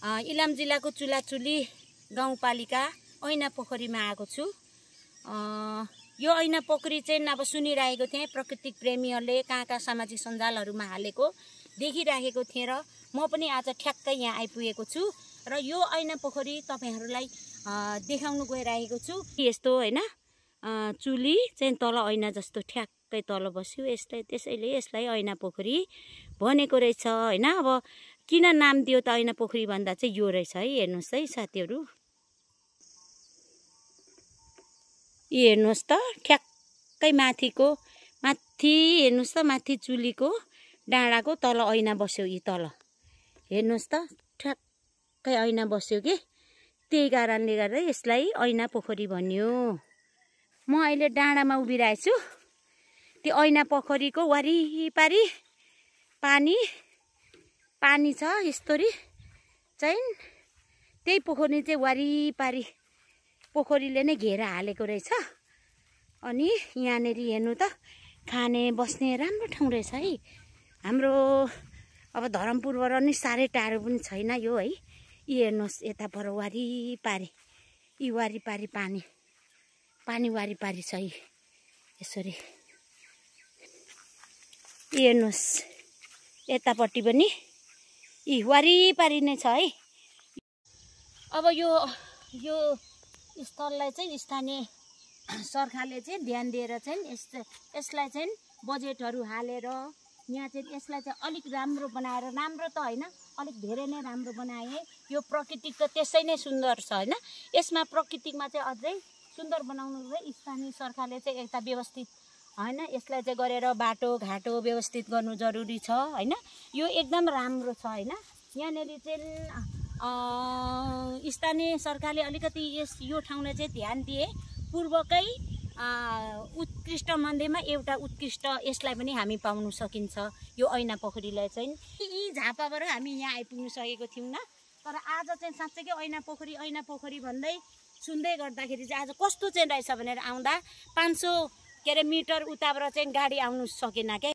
इलाम जिल्लाको चुलाचुली गाउँपालिका ऐना पोखरीमा आएको छु। यो ऐना पोखरी चाहिँ अब सुनिरहेको थिएँ, प्राकृतिक प्रेमीहरूले कहाँ सामाजिक सञ्जालहरूमा हालेको देखिराखेको थिएँ र म पनि आज ठ्याक्कै यहाँ आइपुगेको छु र यो ऐना पोखरी तपाईहरुलाई देखाउन गइरहेको छु। यस्तो हैन, चुली चाहिँ तल ऐना जस्तो ठ्याक्कै तल बस्यो, त्यसैले यसलाई ऐना पोखरी भनेको रहेछ हैन। अब किन नाम दियो त ऐना पोखरी भन्दा चाहिँ यो रहेछ है। हेर्नुस् है साथीहरु, हेर्नुस् त ठ्याक्कै माथि हेर्नुस् त, माथि चुलीको डाँडाको तल ऐना बस्यो। यी तल हेर्नुस् त ठ्याक्कै ऐना बस्यो के, त्यही कारणले गर्दा यसलाई ऐना पोखरी भनियो। म अहिले डाँडामा उभिरहेछु, त्यो ऐना पोखरीको वरिपरि पानी छ। यस्तोरी चाहिँ त्यही पोखरी चाहिँ वरिपरि पोखरीले नै घेरा हालेको रहेछ। अनि यहाँनेरि हेर्नु त खाने बस्ने राम्रो ठाउँ रहेछ है। हाम्रो अब धरमपुरबाट नि साह्रै टाढो पनि छैन यो है। यी हेर्नुहोस् यता पर वरिपरि, यी वरिपरि पानी वरिपरि छ है। यसरी हेर्नुहोस् यतापट्टि पनि यी वरिपरि नै छ है। अब यो स्थललाई चाहिँ स्थानीय सरकारले चाहिँ ध्यान दिएर चाहिँ यसलाई चाहिँ बजेटहरू हालेर यहाँ चाहिँ यसलाई चाहिँ अलिक राम्रो बनाएर, राम्रो त हैन अलिक धेरै नै राम्रो बनाए। यो प्राकृतिक त त्यसै नै सुन्दर छ हैन, यसमा प्राकृतिकमा चाहिँ अझै सुन्दर बनाउनु चाहिँ स्थानीय सरकारले चाहिँ एउटा व्यवस्थित हैन यसलाई चाहिँ गरेर बाटोघाटो व्यवस्थित गर्नु जरुरी छ हैन। यो एकदम राम्रो छ हैन। यहाँनेरि चाहिँ स्थानीय सरकारले अलिकति यो ठाउँलाई चाहिँ ध्यान दिए पूर्वकै उत्कृष्ट मध्येमा एउटा उत्कृष्ट यसलाई पनि हामी पाउन सकिन्छ। यो ऐना पोखरीलाई चाहिँ यी झापाबाट हामी यहाँ आइपुग्न सकेको थियौँ न, तर आज चाहिँ साँच्चैकै ऐना पोखरी भन्दै सुन्दै गर्दाखेरि चाहिँ आज कस्तो चाहिँ रहेछ भनेर आउँदा 500 मिटर उताबाट चाहिँ गाडी आउनु सकेन क्या।